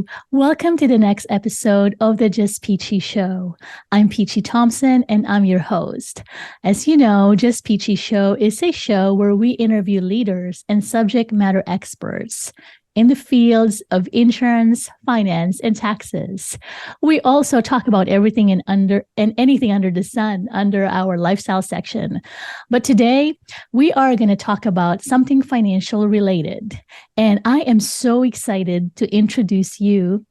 Hello, welcome to the next episode of the Just Peachy Show. I'm Peachie Thompson and I'm your host. As you know, Just Peachy Show is a show where we interview leaders and subject matter experts in the fields of insurance, finance, and taxes. We also talk about everything and anything under the sun under our lifestyle section. But today, we are going to talk about something financial related. And I am so excited to introduce you,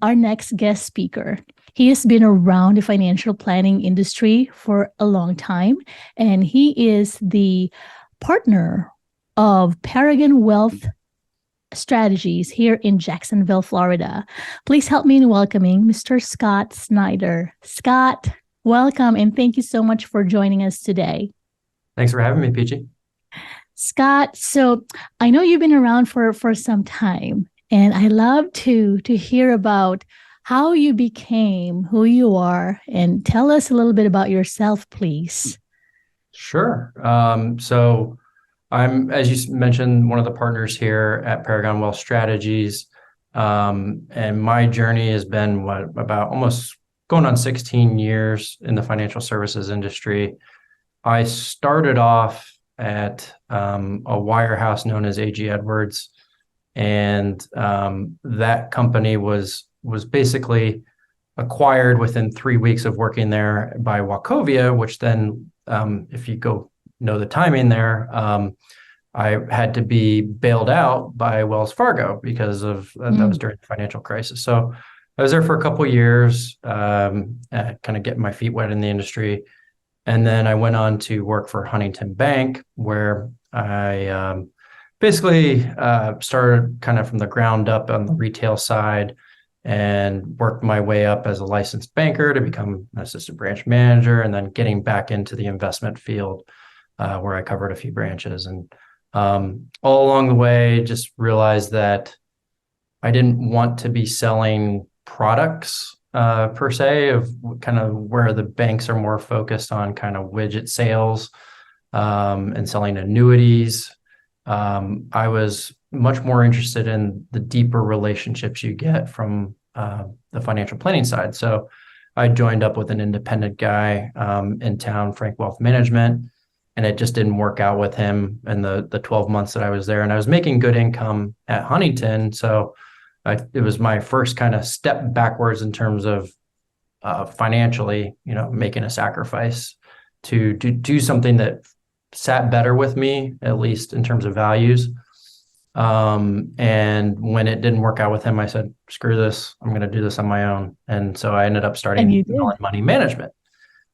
our next guest speaker. He has been around the financial planning industry for a long time, and he is the partner of Paragon Wealth Strategies here in Jacksonville, Florida. Please help me in welcoming Mr. Scott Snider. Scott, welcome, and thank you so much for joining us today. Thanks for having me, Peachy. Scott, so I know you've been around for some time, and I love to hear about how you became who you are, and tell us a little bit about yourself, please. Sure. So I'm, as you mentioned, one of the partners here at Paragon Wealth Strategies. And my journey has been about almost going on 16 years in the financial services industry. I started off at a wirehouse known as A.G. Edwards. And that company was basically acquired within 3 weeks of working there by Wachovia, which then, if you go know the timing there, I had to be bailed out by Wells Fargo because of that was during the financial crisis. So I was there for a couple of years, kind of getting my feet wet in the industry. And then I went on to work for Huntington Bank, where I basically started kind of from the ground up on the retail side and worked my way up as a licensed banker to become an assistant branch manager, and then getting back into the investment field, where I covered a few branches. And all along the way, just realized that I didn't want to be selling products per se, of kind of where the banks are more focused on kind of widget sales and selling annuities. I was much more interested in the deeper relationships you get from the financial planning side. So I joined up with an independent guy in town, Frank Wealth Management, and it just didn't work out with him in the 12 months that I was there. And I was making good income at Huntington. So it was my first kind of step backwards in terms of financially, making a sacrifice to do something that sat better with me, at least in terms of values. And when it didn't work out with him, I said, screw this, I'm going to do this on my own. And so I ended up starting money management,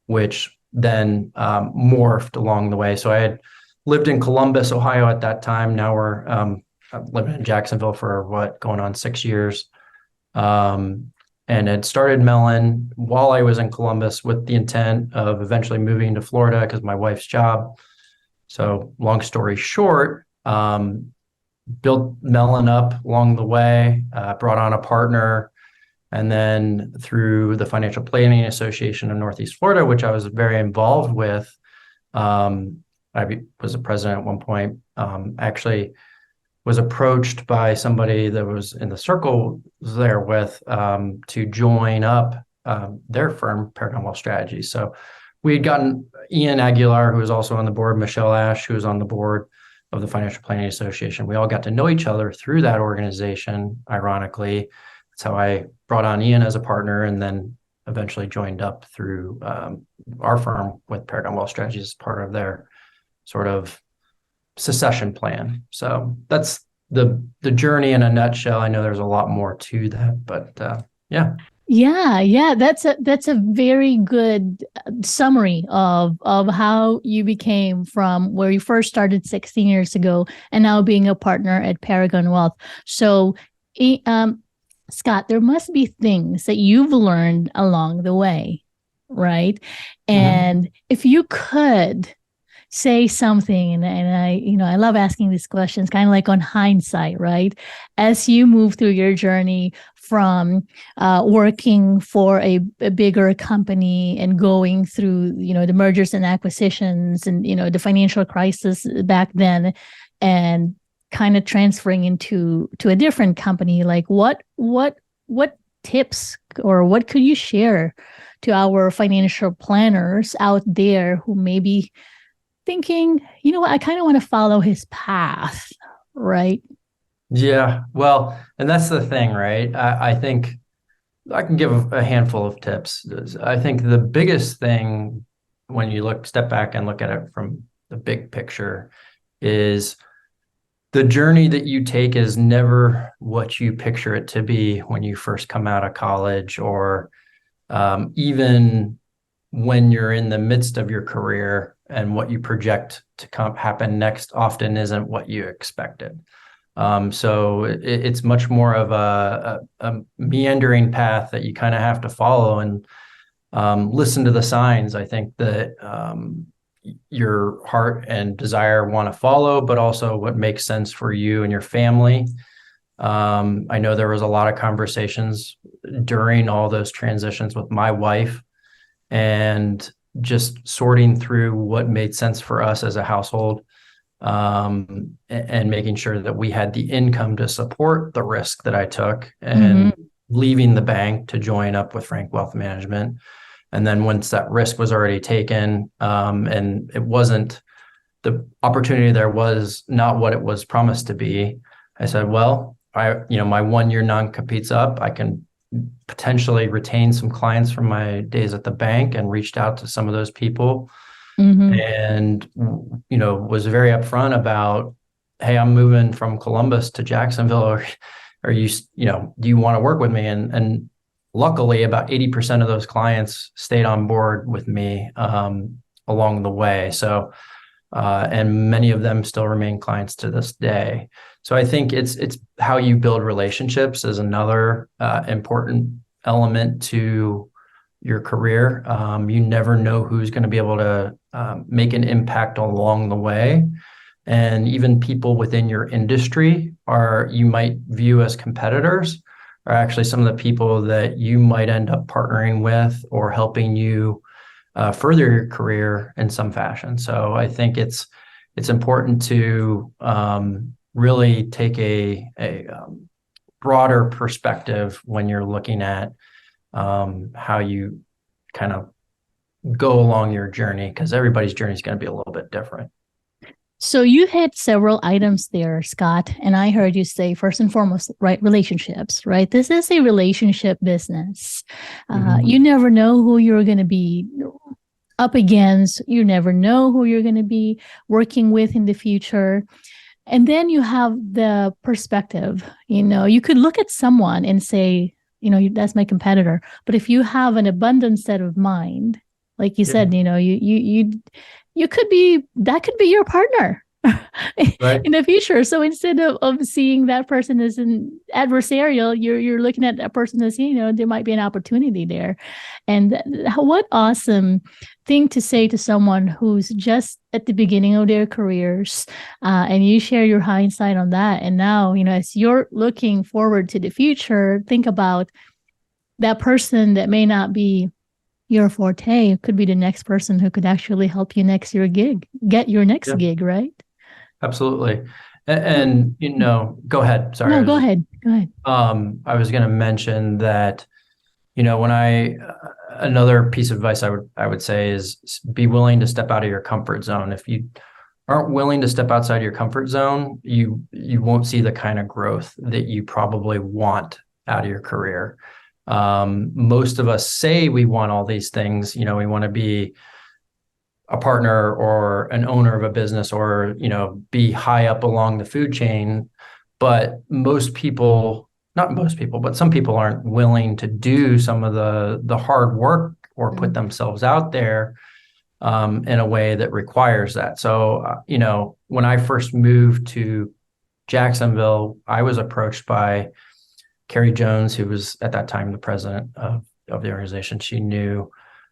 which then morphed along the way. So I had lived in Columbus, Ohio at that time. Now we're living in Jacksonville for going on 6 years. And had started Mellon while I was in Columbus with the intent of eventually moving to Florida because my wife's job. So long story short, built Mellon up along the way, brought on a partner. And then through the Financial Planning Association of Northeast Florida, which I was very involved with, I was a president at one point, actually was approached by somebody that was in the circle there with to join up their firm, Paragon Wealth Strategies. So we had gotten Ian Aguilar, who was also on the board, Michelle Ash, who was on the board of the Financial Planning Association. We all got to know each other through that organization, ironically. That's how I brought on Ian as a partner, and then eventually joined up through our firm with Paragon Wealth Strategies as part of their sort of succession plan. So that's the journey in a nutshell. I know there's a lot more to that, but yeah. Yeah. That's a very good summary of how you became from where you first started 16 years ago and now being a partner at Paragon Wealth. So, Scott, there must be things that you've learned along the way, right? And if you could say something, and I love asking these questions, kind of like on hindsight, right? As you move through your journey from working for a bigger company and going through, the mergers and acquisitions and, the financial crisis back then, and kind of transferring into a different company, like what tips or what could you share to our financial planners out there who may be thinking, you know what, I kind of want to follow his path, right? Yeah, well, and that's the thing, right? I think I can give a handful of tips. I think the biggest thing when you step back and look at it from the big picture is the journey that you take is never what you picture it to be when you first come out of college, or even when you're in the midst of your career, and what you project to happen next often isn't what you expected. So it's much more of a meandering path that you kind of have to follow and listen to the signs. I think that your heart and desire want to follow, but also what makes sense for you and your family. I know there was a lot of conversations during all those transitions with my wife, and just sorting through what made sense for us as a household, and making sure that we had the income to support the risk that I took, and leaving the bank to join up with Frank Wealth Management. And then once that risk was already taken, and it wasn't, the opportunity there was not what it was promised to be, I said, well, my 1 year non-compete's up. I can potentially retain some clients from my days at the bank, and reached out to some of those people, and, was very upfront about, hey, I'm moving from Columbus to Jacksonville, or do you want to work with me? And luckily, about 80% of those clients stayed on board with me along the way. So, and many of them still remain clients to this day. So I think it's how you build relationships is another important element to your career. You never know who's going to be able to make an impact along the way. And even people within your industry you might view as competitors, are actually some of the people that you might end up partnering with or helping you further your career in some fashion. So I think it's important to really take a broader perspective when you're looking at how you kind of go along your journey, because everybody's journey is going to be a little bit different. So you hit several items there, Scott, and I heard you say first and foremost, right, relationships, right? This is a relationship business. You never know who you're going to be up against. You never know who you're going to be working with in the future. And then you have the perspective. You could look at someone and say, that's my competitor. But if you have an abundant set of mind, like you said, you could be, that could be your partner right. in the future. So instead of seeing that person as an adversarial, you're looking at that person as, there might be an opportunity there. And what awesome thing to say to someone who's just at the beginning of their careers, and you share your hindsight on that. And now, as you're looking forward to the future, think about that person that may not be your forte. Could be the next person who could actually help you get your next gig, right? Absolutely. And go ahead. Sorry. No, go ahead. I was going to mention that, another piece of advice I would say is be willing to step out of your comfort zone. If you aren't willing to step outside your comfort zone, you won't see the kind of growth that you probably want out of your career. Most of us say we want all these things. We want to be a partner or an owner of a business, or, be high up along the food chain. But most people, not most people, but some people aren't willing to do some of the hard work or put themselves out there in a way that requires that. So, when I first moved to Jacksonville, I was approached by Carrie Jones, who was at that time the president of the organization. She knew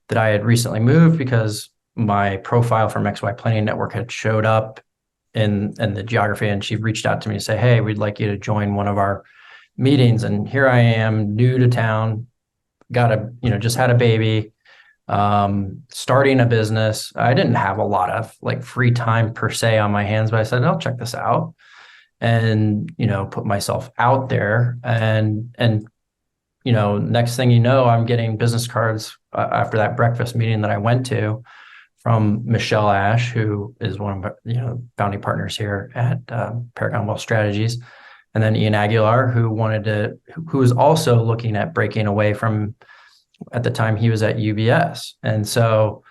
that I had recently moved because my profile from XY Planning Network had showed up in the geography, and she reached out to me and say, hey, we'd like you to join one of our meetings. And here I am, new to town, just had a baby, starting a business. I didn't have a lot of free time per se on my hands, but I said, I'll check this out. and, put myself out there. And next thing you know, I'm getting business cards after that breakfast meeting that I went to from Michelle Ash, who is one of founding partners here at Paragon Wealth Strategies, and then Ian Aguilar, who was also looking at breaking away from, at the time he was at UBS. And so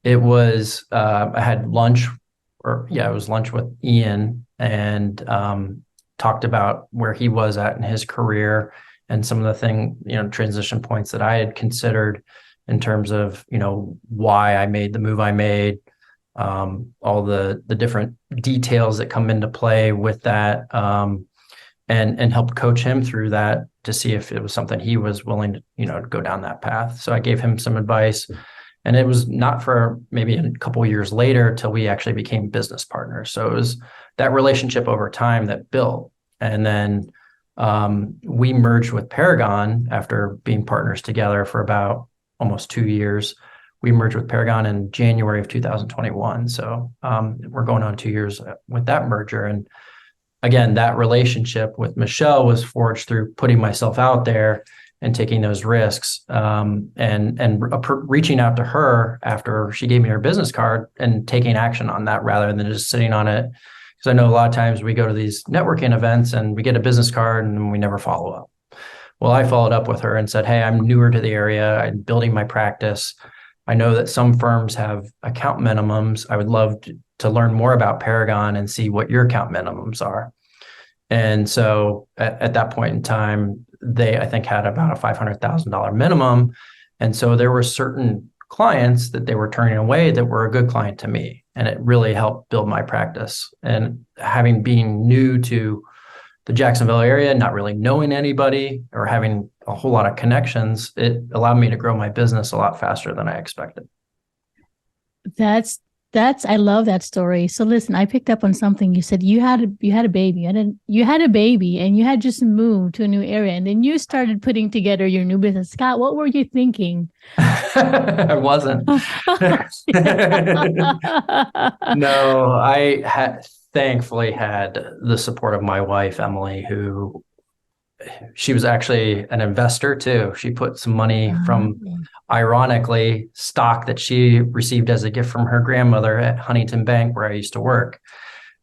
it was, I had lunch, it was lunch with Ian, and talked about where he was at in his career and some of the transition points that I had considered in terms of, why I made the move I made, all the different details that come into play with that, and help coach him through that to see if it was something he was willing to, to go down that path. So I gave him some advice, and it was not for maybe a couple of years later till we actually became business partners. So it was that relationship over time that built. And then we merged with Paragon after being partners together for about almost 2 years. We merged with Paragon in January of 2021. So we're going on 2 years with that merger. And again, that relationship with Michelle was forged through putting myself out there and taking those risks, and reaching out to her after she gave me her business card and taking action on that rather than just sitting on it. Because I know a lot of times we go to these networking events and we get a business card and we never follow up. Well, I followed up with her and said, hey, I'm newer to the area. I'm building my practice. I know that some firms have account minimums. I would love to learn more about Paragon and see what your account minimums are. And so at that point in time, they, I think, had about a $500,000 minimum. And so there were certain clients that they were turning away that were a good client to me. And it really helped build my practice. And being new to the Jacksonville area, not really knowing anybody or having a whole lot of connections, it allowed me to grow my business a lot faster than I expected. I love that story. So listen, I picked up on something you said. You had a baby, and you had a baby, and you had just moved to a new area, and then you started putting together your new business. Scott, what were you thinking? I wasn't. No, I thankfully had the support of my wife, Emily, who she was actually an investor too. She put some money from, ironically, stock that she received as a gift from her grandmother at Huntington Bank, where I used to work.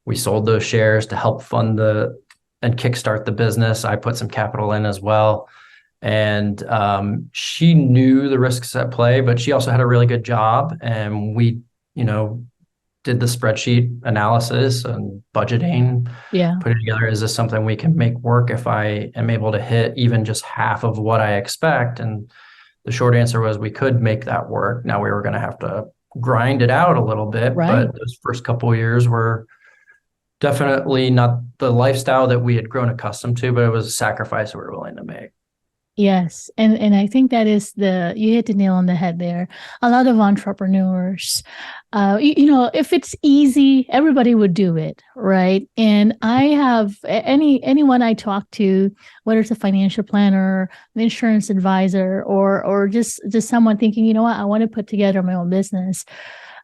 We sold those shares to help fund and kickstart the business. I put some capital in as well. And she knew the risks at play, but she also had a really good job. And we, did the spreadsheet analysis and budgeting, put it together. Is this something we can make work if I am able to hit even just half of what I expect? And the short answer was we could make that work. Now we were going to have to grind it out a little bit, but those first couple of years were definitely not the lifestyle that we had grown accustomed to, but it was a sacrifice we were willing to make. Yes. And I think that is you hit the nail on the head there. A lot of entrepreneurs, if it's easy, everybody would do it. Right. And I have anyone I talk to, whether it's a financial planner, an insurance advisor, or just someone thinking, I want to put together my own business.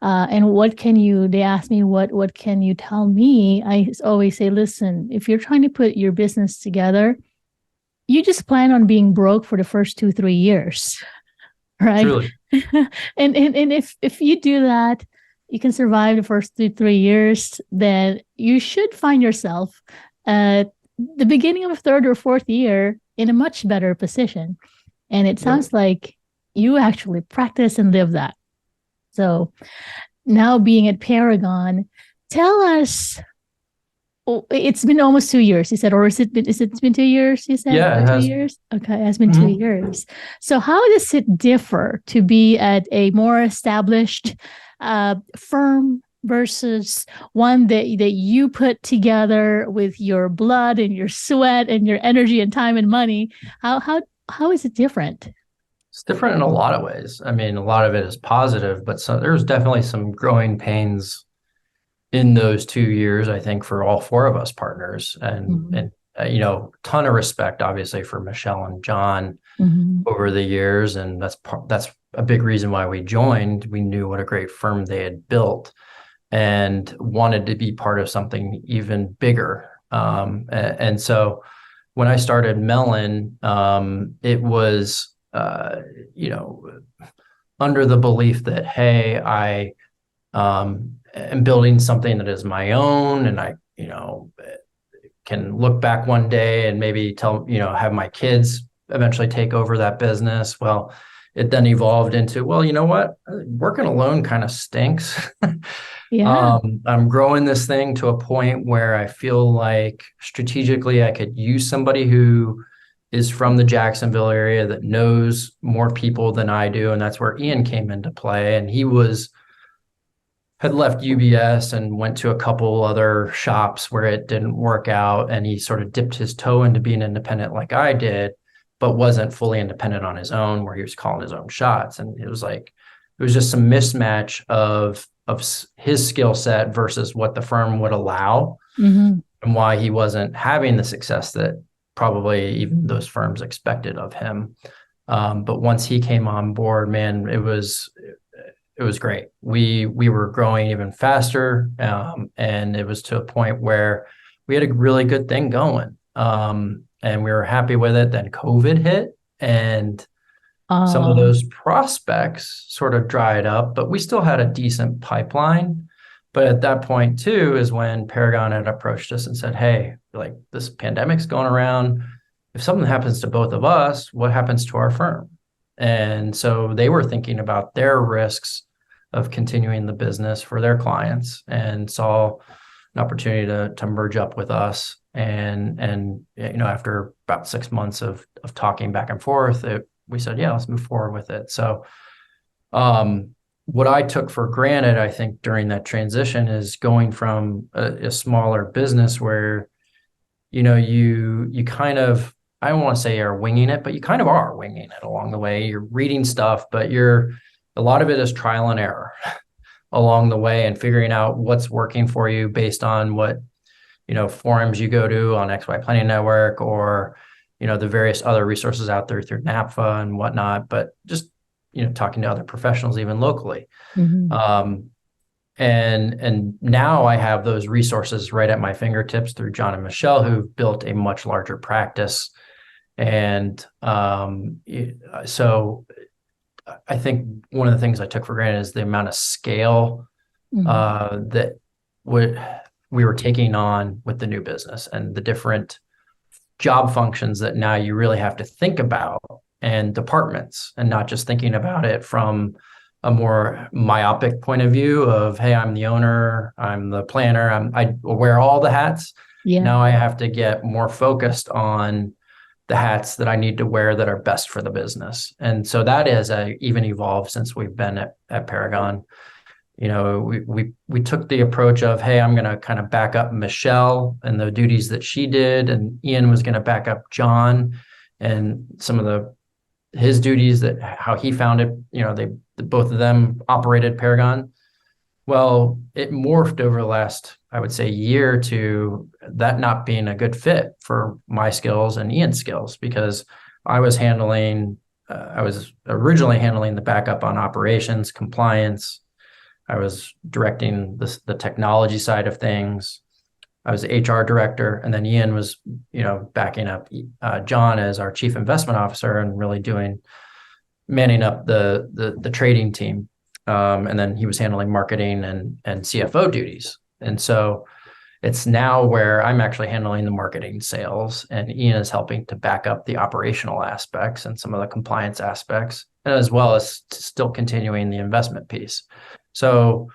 And they ask me, what can you tell me? I always say, listen, if you're trying to put your business together, you just plan on being broke for the first 2-3 years, right? Truly. and if you do that, you can survive the first 2-3 years, then you should find yourself at the beginning of a third or fourth year in a much better position. And it sounds like you actually practice and live that. So now being at Paragon, tell us. Oh, it's been almost 2 years, you said, or is it been 2 years, you said? Yeah, it has. 2 years? Okay, it has been 2 years. So how does it differ to be at a more established firm versus one that you put together with your blood and your sweat and your energy and time and money? How is it different? It's different in a lot of ways. I mean, a lot of it is positive, but there's definitely some growing pains in those 2 years, I think, for all four of us partners, and ton of respect, obviously, for Michelle and John over the years. And that's a big reason why we joined. We knew what a great firm they had built and wanted to be part of something even bigger And so when I started Mellon, it was, under the belief that, hey, I am building something that is my own, and I, can look back one day and maybe have my kids eventually take over that business. Well, it then evolved into, well, you know what? Working alone kind of stinks. Yeah. I'm growing this thing to a point where I feel like strategically I could use somebody who is from the Jacksonville area that knows more people than I do. And that's where Ian came into play. And he had left UBS and went to a couple other shops where it didn't work out. And he sort of dipped his toe into being independent like I did, but wasn't fully independent on his own, where he was calling his own shots. And it was just some mismatch of his skill set versus what the firm would allow, Mm-hmm. and why he wasn't having the success that probably even those firms expected of him. But once he came on board, man, it was great. We were growing even faster, and it was to a point where we had a really good thing going, and we were happy with it. Then COVID hit, and some of those prospects sort of dried up, but we still had a decent pipeline. But at that point too is when Paragon had approached us and said, hey, like, this pandemic's going around. If something happens to both of us, what happens to our firm? And so they were thinking about their risks of continuing the business for their clients, and saw an opportunity to merge up with us. And after about 6 months of talking back and forth, we said, yeah, let's move forward with it. So what I took for granted, I think, during that transition is going from a smaller business where, you kind of, I don't want to say you're winging it, but you kind of are winging it along the way. You're reading stuff, but a lot of it is trial and error along the way, and figuring out what's working for you based on what, forums you go to on XY Planning Network, or, the various other resources out there through NAPFA and whatnot, but just, talking to other professionals, even locally. Mm-hmm. And now I have those resources right at my fingertips through John and Michelle, who've built a much larger practice. And so I think one of the things I took for granted is the amount of scale that we were taking on with the new business, and the different job functions that now you really have to think about, and departments, and not just thinking about it from a more myopic point of view of, hey, I'm the owner, I'm the planner, I wear all the hats. Yeah. Now I have to get more focused on the hats that I need to wear that are best for the business. And so that has even evolved since we've been at Paragon. We took the approach of, hey, I'm going to kind of back up Michelle and the duties that she did, and Ian was going to back up John and some of his duties, that how he found it. Both of them operated Paragon. Well, it morphed over the last, I would say, year to that not being a good fit for my skills and Ian's skills, because I was originally handling the backup on operations, compliance. I was directing the technology side of things. I was the HR director, and then Ian was, backing up John as our chief investment officer, and really manning up the trading team. And then he was handling marketing and CFO duties. And so it's now where I'm actually handling the marketing, sales, and Ian is helping to back up the operational aspects and some of the compliance aspects, as well as still continuing the investment piece. So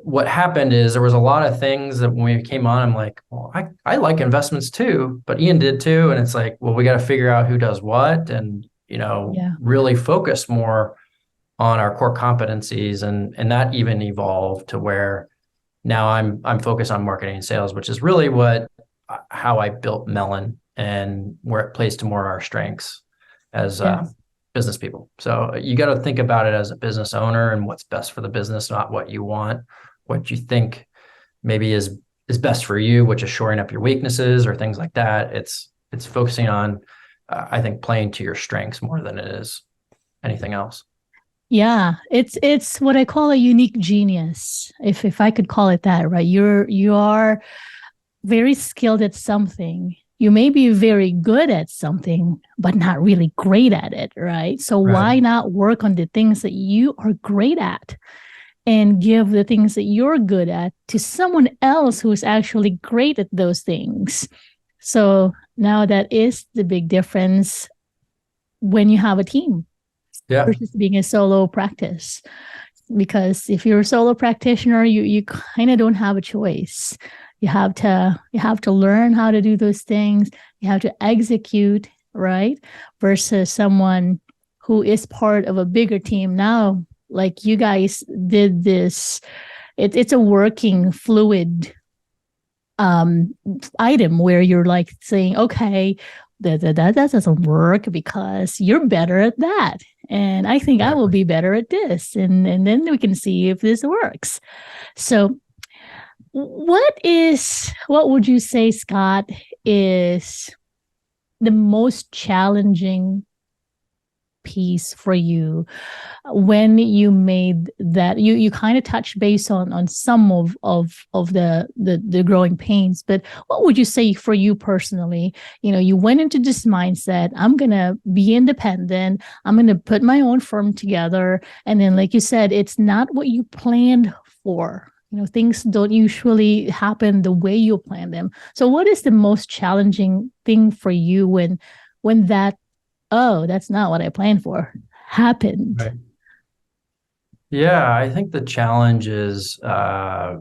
what happened is there was a lot of things that when we came on, I'm like, well, I like investments too, but Ian did too. And it's like, well, we got to figure out who does what, and, really focus more on our core competencies. And that even evolved to where now I'm focused on marketing and sales, which is really how I built Mellon, and where it plays to more of our strengths as business people. So you got to think about it as a business owner and what's best for the business, not what you want, what you think maybe is best for you, which is shoring up your weaknesses or things like that. It's focusing on, I think, playing to your strengths more than it is anything else. Yeah, it's what I call a unique genius, if I could call it that, right? You are very skilled at something. You may be very good at something, but not really great at it, right? So why not work on the things that you are great at and give the things that you're good at to someone else who is actually great at those things? So now that is the big difference when you have a team versus being a solo practice. Because if you're a solo practitioner, you kind of don't have a choice. You have to learn how to do those things. You have to execute, right? Versus someone who is part of a bigger team now, like you guys did this. It's a working fluid item where you're like saying, okay, that doesn't work because you're better at that. And I think I will be better at this. And then we can see if this works. So what would you say, Scott, is the most challenging piece for you when you made that? You kind of touched base on some of the growing pains, but what would you say for you personally? You went into this mindset, I'm gonna be independent, I'm gonna put my own firm together, and then like you said, it's not what you planned for. Things don't usually happen the way you plan them. So what is the most challenging thing for you when that, oh, that's not what I planned for, happened? Right. Yeah, I think the challenge is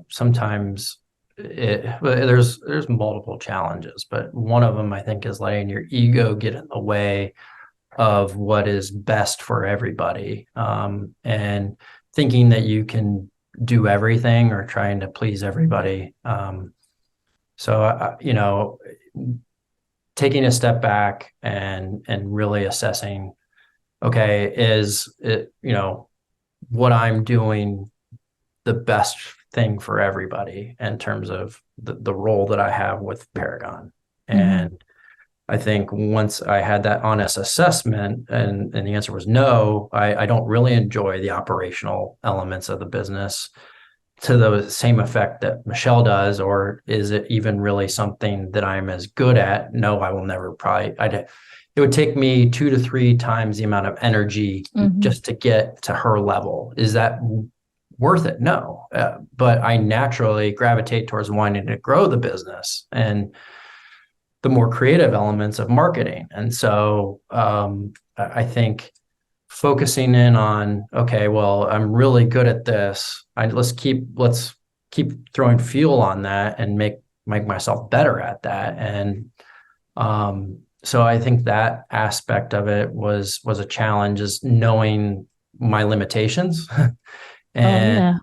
sometimes there's multiple challenges, but one of them I think is letting your ego get in the way of what is best for everybody, and thinking that you can do everything or trying to please everybody. So taking a step back and really assessing, okay, is it, what I'm doing the best thing for everybody in terms of the role that I have with Paragon. And I think once I had that honest assessment and the answer was no, I don't really enjoy the operational elements of the business to the same effect that Michelle does, or is it even really something that I'm as good at? No, I will never it would take me 2 to 3 times the amount of energy just to get to her level. Is that worth it? No. But I naturally gravitate towards wanting to grow the business and the more creative elements of marketing. And so I think focusing in on, okay, well, I'm really good at this. Let's keep throwing fuel on that and make myself better at that. And so I think that aspect of it was a challenge, is knowing my limitations and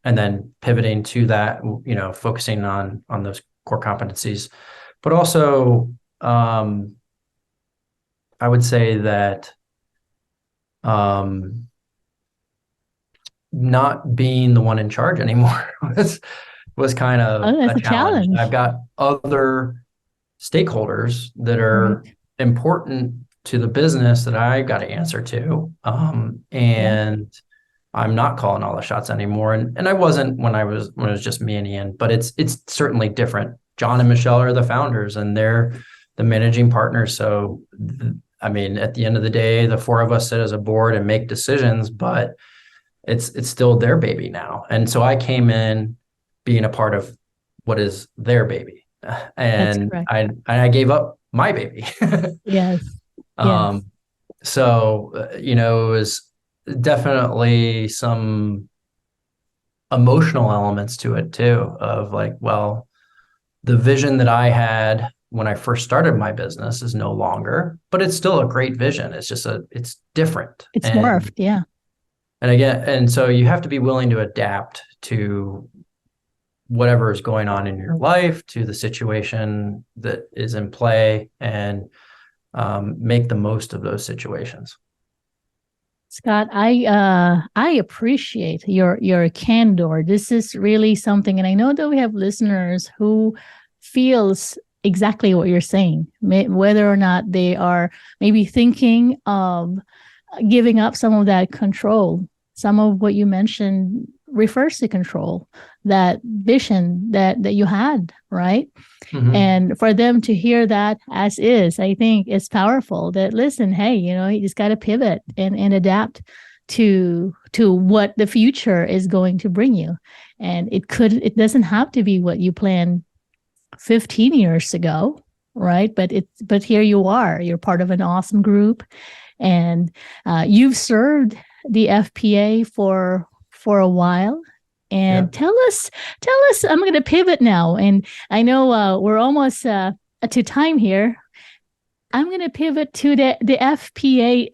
and then pivoting to that, focusing on those core competencies. But also I would say that not being the one in charge anymore was kind of a challenge. I've got other stakeholders that are important to the business that I got to answer to. And I'm not calling all the shots anymore. And I wasn't when it was just me and Ian, but it's certainly different. John and Michelle are the founders and they're the managing partners. So, at the end of the day, the 4 of us sit as a board and make decisions, but it's still their baby now. And so I came in being a part of what is their baby. And I gave up my baby. Yes. So, it was definitely some emotional elements to it too, of like, well, the vision that I had when I first started my business is no longer, but it's still a great vision. It's just it's different. It's morphed. Yeah. And so you have to be willing to adapt to whatever is going on in your life, to the situation that is in play, and make the most of those situations. Scott, I appreciate your candor. This is really something, and I know that we have listeners who feels exactly what you're saying, whether or not they are maybe thinking of giving up some of that control. Some of what you mentioned refers to control, that vision that you had, right? Mhm. And for them to hear that as is, I think it's powerful that, listen, hey, you just got to pivot and adapt to what the future is going to bring you. And it doesn't have to be what you planned 15 years ago, right? But here you are, you're part of an awesome group, and you've served the FPA for a while. And Yeah. tell us, I'm going to pivot now. And I know we're almost to time here. I'm going to pivot to the FPA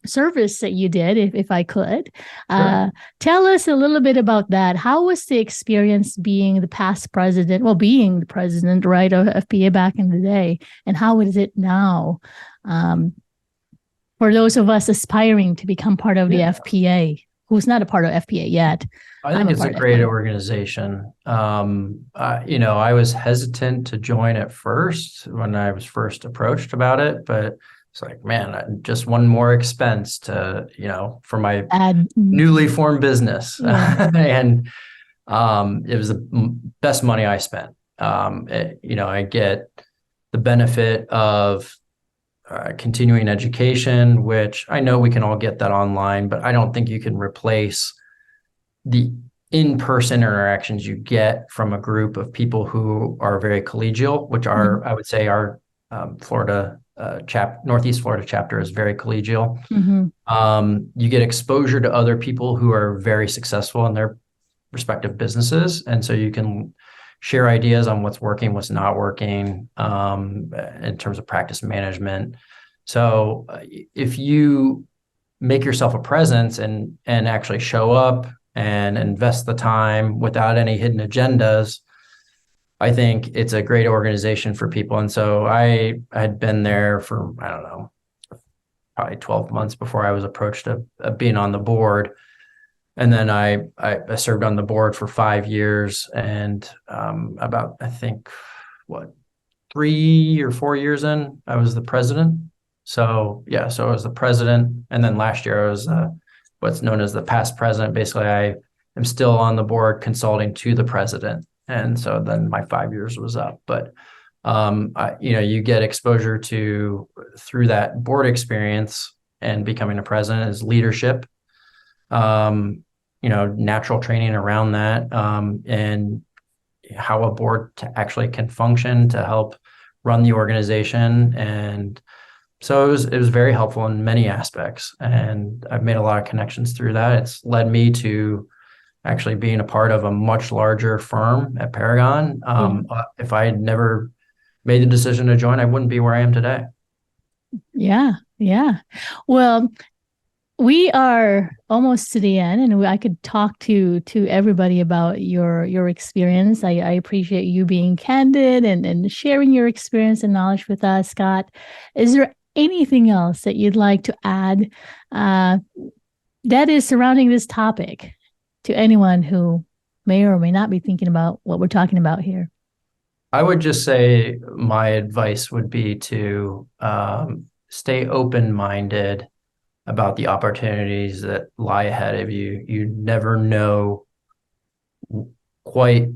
service that you did, if I could. Sure. Tell us a little bit about that. How was the experience being the past president, being the president, right, of FPA back in the day, and how is it now for those of us aspiring to become part of the FPA, who's not a part of FPA yet? I think it's a great organization. I was hesitant to join at first when I was first approached about it, but it's like, man, just one more expense to, for my newly formed business. Yeah. And it was the best money I spent. I get the benefit of continuing education, which I know we can all get that online, but I don't think you can replace the in-person interactions you get from a group of people who are very collegial, which are, I would say, our Florida Northeast Florida chapter is very collegial. You get exposure to other people who are very successful in their respective businesses, and so you can share ideas on what's working, what's not working, in terms of practice management. So if you make yourself a presence and actually show up and invest the time without any hidden agendas, I think it's a great organization for people. And so I had been there for, I don't know, probably 12 months before I was approached of being on the board. And then I served on the board for 5 years, and about, I think, 3 or 4 years in, I was the president. So I was the president. And then last year I was what's known as the past president. Basically, I am still on the board consulting to the president. And so then my 5 years was up. But, you get exposure through that board experience and becoming a president is leadership, natural training around that, and how a board actually can function to help run the organization. And so it was very helpful in many aspects, and I've made a lot of connections through that. It's led me to actually being a part of a much larger firm at Paragon. If I had never made the decision to join, I wouldn't be where I am today. Yeah. Well, we are almost to the end, and I could talk to everybody about your experience. I appreciate you being candid and sharing your experience and knowledge with us, Scott. Is there anything else that you'd like to add that is surrounding this topic to anyone who may or may not be thinking about what we're talking about here? I would just say my advice would be to stay open-minded about the opportunities that lie ahead of you. You never know quite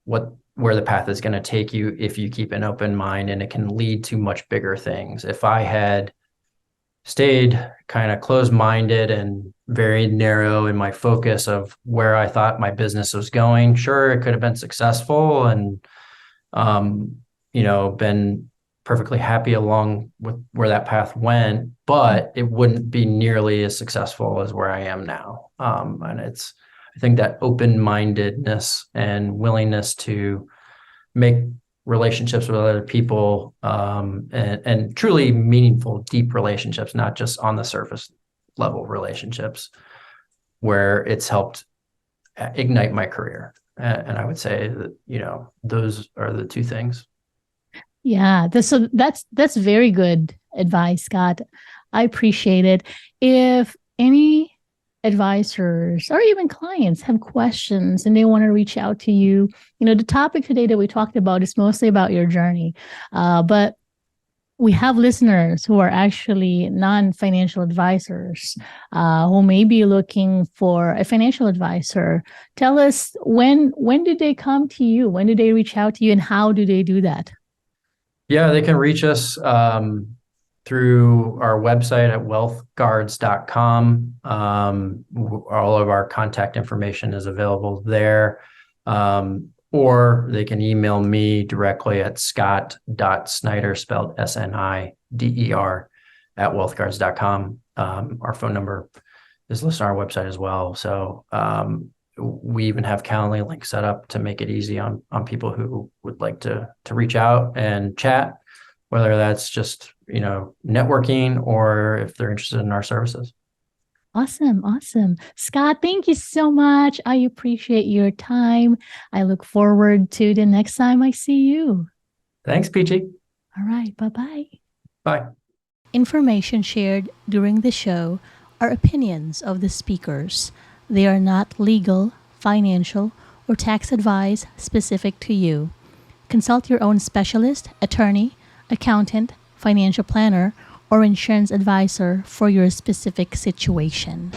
where the path is going to take you if you keep an open mind, and it can lead to much bigger things. If I had stayed kind of closed-minded and very narrow in my focus of where I thought my business was going, sure, it could have been successful and, been perfectly happy along with where that path went, but it wouldn't be nearly as successful as where I am now. And I think that open-mindedness and willingness to make relationships with other people, and truly meaningful, deep relationships, not just on the surface level relationships, where it's helped ignite my career. And I would say that, those are the two things. Yeah, that's very good advice, Scott. I appreciate it. If any advisors or even clients have questions and they want to reach out to you, the topic today that we talked about is mostly about your journey. But we have listeners who are actually non-financial advisors who may be looking for a financial advisor. Tell us, when did they come to you? When did they reach out to you, and how do they do that? Yeah, they can reach us through our website at wealthguards.com. All of our contact information is available there. Or they can email me directly at scott.snider, spelled SNIDER, at wealthguards.com. Our phone number is listed on our website as well. So we even have Calendly link set up to make it easy on people who would like to reach out and chat, whether that's just, networking or if they're interested in our services. Awesome. Scott, thank you so much. I appreciate your time. I look forward to the next time I see you. Thanks, Peachy. All right. Bye-bye. Bye. Information shared during the show are opinions of the speakers. They are not legal, financial, or tax advice specific to you. Consult your own specialist, attorney, accountant, financial planner, or insurance advisor for your specific situation.